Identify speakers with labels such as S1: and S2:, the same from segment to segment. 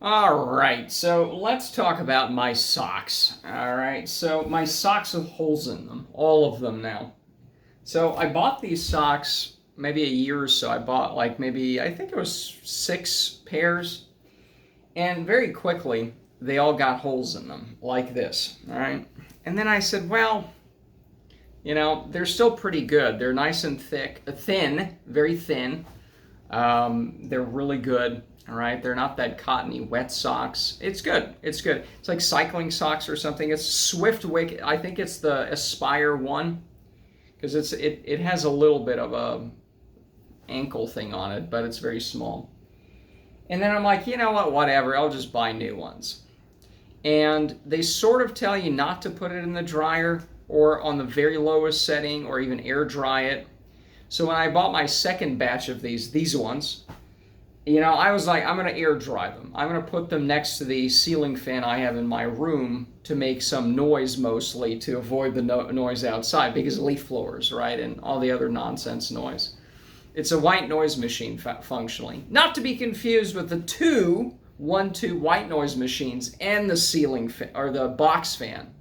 S1: All right, so let's talk about my socks. All right, so my socks have holes in them, all of them now. So I bought these socks maybe a year or so. I bought like maybe, I think it was 6 pairs, and very quickly they all got holes in them, like this. All right, and then I said, well, they're still pretty good. They're nice and thick, thin, very thin. They're really good. All right, they're not that cottony wet socks. It's good. It's good. It's like cycling socks or something. It's Swiftwick. I think it's the Aspire one because it has a little bit of a ankle thing on it, but it's very small. And then I'm like, you know what? Whatever. I'll just buy new ones. And they sort of tell you not to put it in the dryer or on the very lowest setting or even air dry it. So when I bought my second batch of these ones, I was like, I'm going to air dry them. I'm going to put them next to the ceiling fan I have in my room to make some noise, mostly to avoid the noise outside because leaf blowers, right, and all the other nonsense noise. It's a white noise machine functionally. Not to be confused with the two white noise machines and the ceiling fan, or the box fan.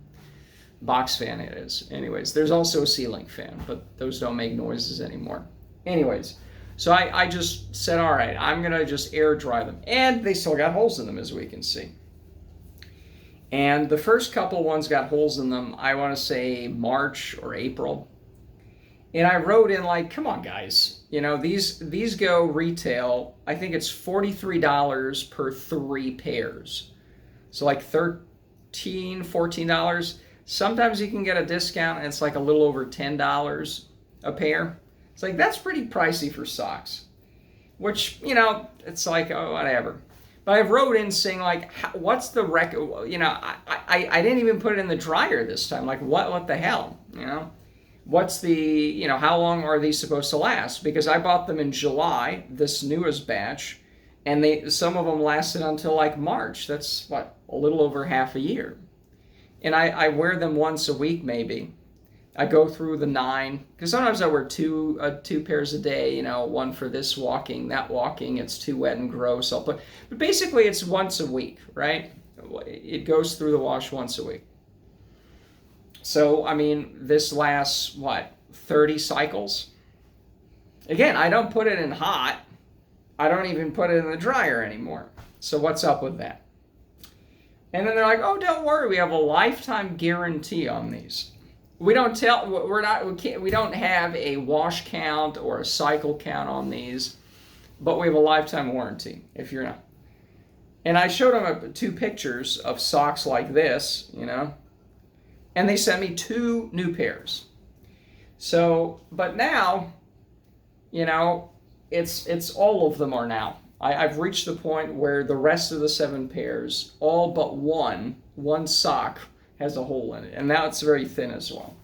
S1: Box fan it is. Anyways, there's also a ceiling fan, but those don't make noises anymore. Anyways, so I just said, all right, I'm going to just air dry them. And they still got holes in them, as we can see. And the first couple ones got holes in them, I want to say March or April. And I wrote in like, come on, guys. These go retail, I think it's $43 per 3 pairs. So like $13, $14. Sometimes you can get a discount and it's like a little over $10 a pair. It's like, that's pretty pricey for socks. Which, it's like, oh, whatever. But I wrote in saying, like, what's the I didn't even put it in the dryer this time. Like, what the hell, What's the, how long are these supposed to last? Because I bought them in July, this newest batch, and some of them lasted until like March. That's, a little over half a year. And I wear them once a week, maybe. I go through the 9, because sometimes I wear two pairs a day, one for this walking, that walking, it's too wet and gross. But basically it's once a week, right? It goes through the wash once a week. So, I mean, this lasts, 30 cycles? Again, I don't put it in hot. I don't even put it in the dryer anymore. So what's up with that? And then they're like, oh, don't worry, we have a lifetime guarantee on these. We don't have a wash count or a cycle count on these, but we have a lifetime warranty if you're not. And I showed them 2 pictures of socks like this, and they sent me 2 new pairs. So, but now, it's all of them are now. I've reached the point where the rest of the 7 pairs, all but one sock has a hole in it, and now it's very thin as well.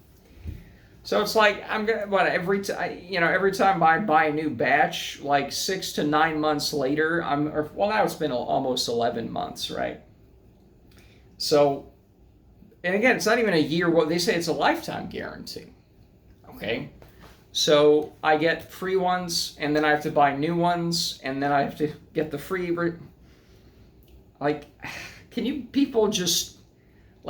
S1: So it's like I'm gonna every time I buy a new batch, like 6 to 9 months later, now it's been almost 11 months, right? So, and again, it's not even a year. Well, they say it's a lifetime guarantee. Okay. So I get free ones, and then I have to buy new ones, and then I have to get the free. Like, can you people just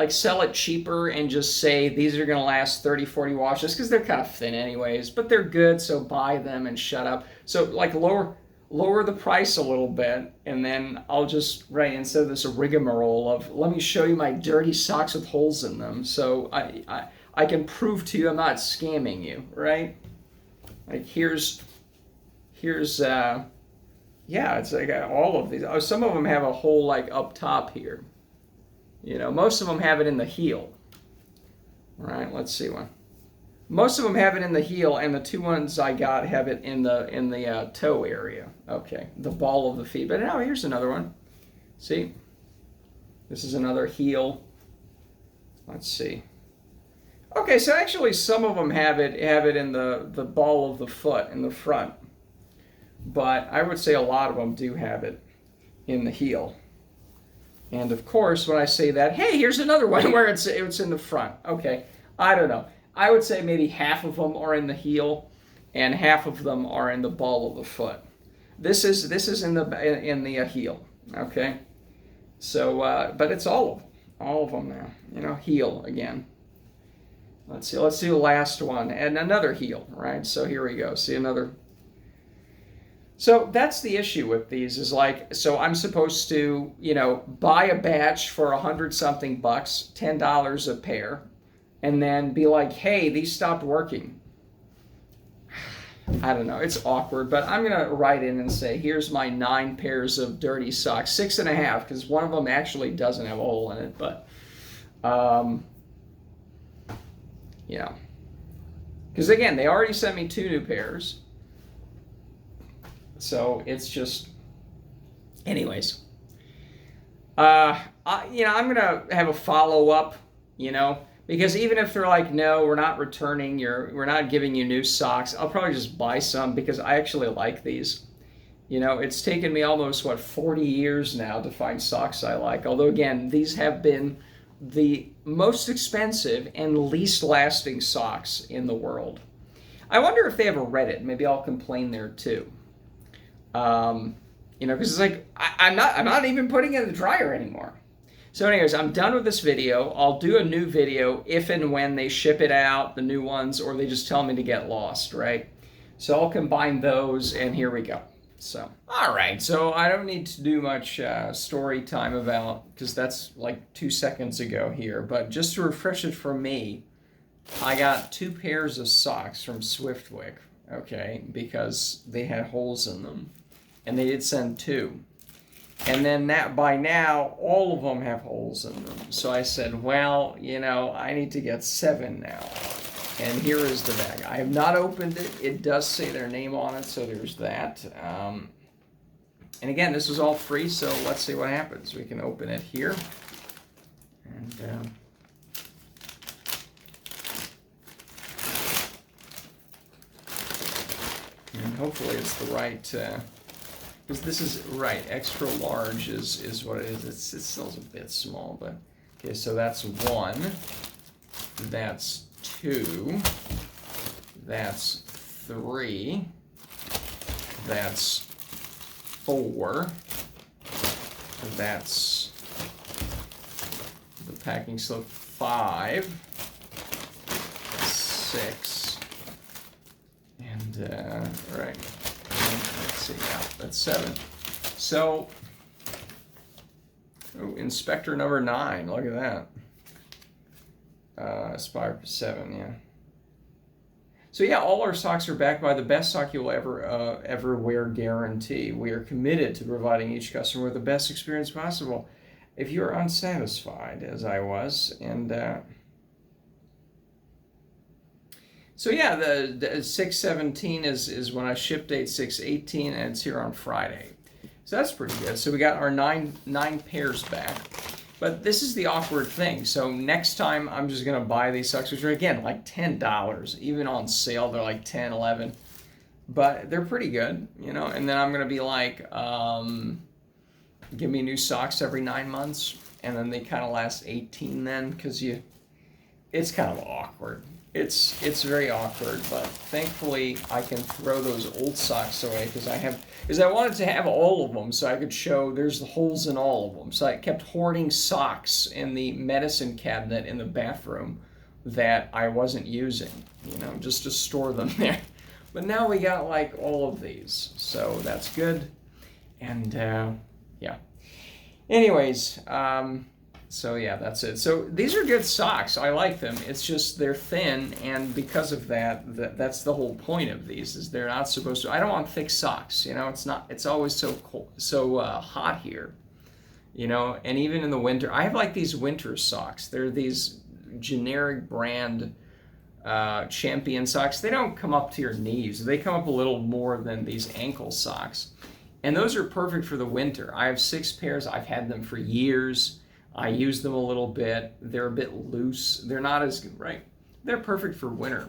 S1: sell it cheaper and just say these are going to last 30, 40 washes? Because they're kind of thin anyways, but they're good, so buy them and shut up. So lower the price a little bit, and then I'll just, instead of this rigmarole of, let me show you my dirty socks with holes in them, so I can prove to you I'm not scamming you, right? Like here's it's like all of these. Oh, some of them have a hole like up top here. Most of them have it in the heel. All right, let's see one. Most of them have it in the heel, and the 2 ones I got have it in the toe area. Okay, the ball of the feet. But now here's another one. See, this is another heel. Let's see. Okay, so actually some of them have it in the ball of the foot in the front, but I would say a lot of them do have it in the heel. And of course, when I say that, hey, here's another one where it's in the front. Okay, I don't know. I would say maybe half of them are in the heel, and half of them are in the ball of the foot. This is in the heel. Okay, So, but it's all of them now. You know, heel again. Let's see the last one, and another heel, right? So here we go. See another. So that's the issue with these is like, so I'm supposed to, you know, buy a batch for $100-something, $10 a pair, and then be like, hey, these stopped working. I don't know. It's awkward, but I'm going to write in and say, here's my 9 pairs of dirty socks. 6.5, because one of them actually doesn't have a hole in it, but, you know. Because, again, they already sent me 2 new pairs. So it's just, anyways. I'm going to have a follow-up, you know. Because even if they're like, no, we're not returning, we're not giving you new socks, I'll probably just buy some because I actually like these. You know, it's taken me almost, 40 years now to find socks I like. Although, again, these have been the most expensive and least lasting socks in the world. I wonder if they have a Reddit. Maybe I'll complain there too. You know, because it's like, I'm not even putting it in the dryer anymore. So anyways, I'm done with this video. I'll do a new video if and when they ship it out, the new ones, or they just tell me to get lost, right? So I'll combine those, and here we go. So, all right, so I don't need to do much story time about, because that's like 2 seconds ago here, but just to refresh it for me, I got 2 pairs of socks from Swiftwick, okay, because they had holes in them, and they did send 2. And then by now, all of them have holes in them. So I said, well, you know, I need to get 7 now. And here is the bag. I have not opened it. It does say their name on it, so there's that. And again, this is all free, so let's see what happens. We can open it here. And hopefully it's the right... because this is, right, extra large is what it is. It still is a bit small, but, okay, so that's 1, that's 2, that's 3, that's 4, that's the packing slip 5, 6, and, right. Let's see, yeah, that's 7. So, inspector number 9, look at that. Aspire for 7, yeah. So yeah, all our socks are backed by the best sock you'll ever wear guarantee. We are committed to providing each customer with the best experience possible. If you're unsatisfied, as I was, and so yeah, the 6/17 is when I ship date 6/18, and it's here on Friday. So that's pretty good. So we got our nine pairs back. But this is the awkward thing. So next time I'm just gonna buy these socks, which are again like $10. Even on sale, they're like 10, 11. But they're pretty good, you know. And then I'm gonna be like, give me new socks every 9 months, and then they kind of last 18 then, because it's kind of awkward. It's very awkward, but thankfully I can throw those old socks away because I wanted to have all of them so I could show there's the holes in all of them. So I kept hoarding socks in the medicine cabinet in the bathroom that I wasn't using, you know, just to store them there. But now we got like all of these, so that's good. And yeah. Anyways, so yeah, that's it. So these are good socks. I like them. It's just they're thin, and because of that's the whole point of these. Is they're not supposed to. I don't want thick socks. You know, it's not. It's always so cold, so hot here. You know, and even in the winter, I have like these winter socks. They're these generic brand Champion socks. They don't come up to your knees. They come up a little more than these ankle socks, and those are perfect for the winter. I have 6 pairs. I've had them for years. I use them a little bit. They're a bit loose. They're not as good, right? They're perfect for winter.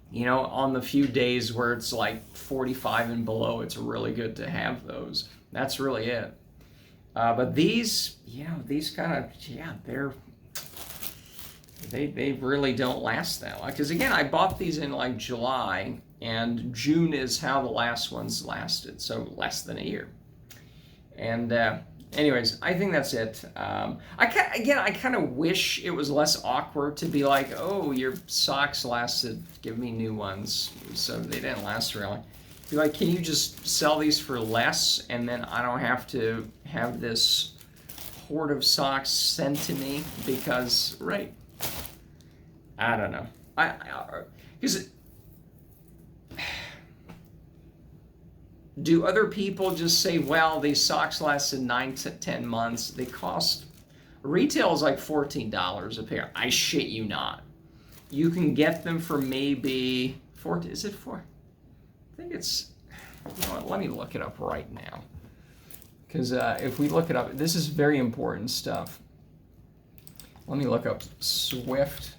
S1: You know, on the few days where it's like 45 and below, it's really good to have those. That's really it. But these, these kind of, they really don't last that long. Because again, I bought these in like July, and June is how the last ones lasted, so less than a year. And Anyways, I think that's it. I kind of wish it was less awkward to be like, oh, your socks lasted, give me new ones. So they didn't last really. Be like, can you just sell these for less, and then I don't have to have this horde of socks sent to me? Because, right, I don't know. Because do other people just say, well, these socks lasted 9 to 10 months. They cost, retail is like $14 a pair. I shit you not. You can get them for maybe, is it four? I think it's, you know what, let me look it up right now. Because if we look it up, this is very important stuff. Let me look up Swift.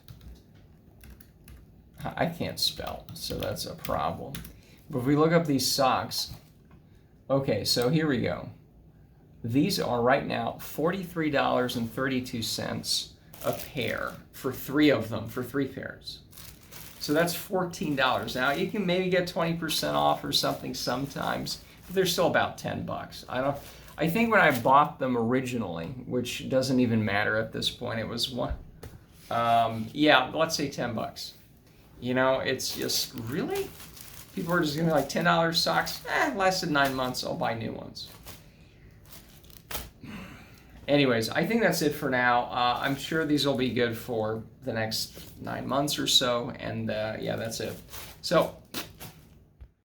S1: I can't spell, so that's a problem. But if we look up these socks, okay, so here we go. These are right now $43.32 a pair for 3 of them, for 3 pairs. So that's $14. Now you can maybe get 20% off or something sometimes, but they're still about $10. I think when I bought them originally, which doesn't even matter at this point, it was one. Yeah, let's say $10. You know, it's just really. People are just gonna be like $10 socks. Lasted 9 months. I'll buy new ones. Anyways, I think that's it for now. I'm sure these will be good for the next 9 months or so. And yeah, that's it. So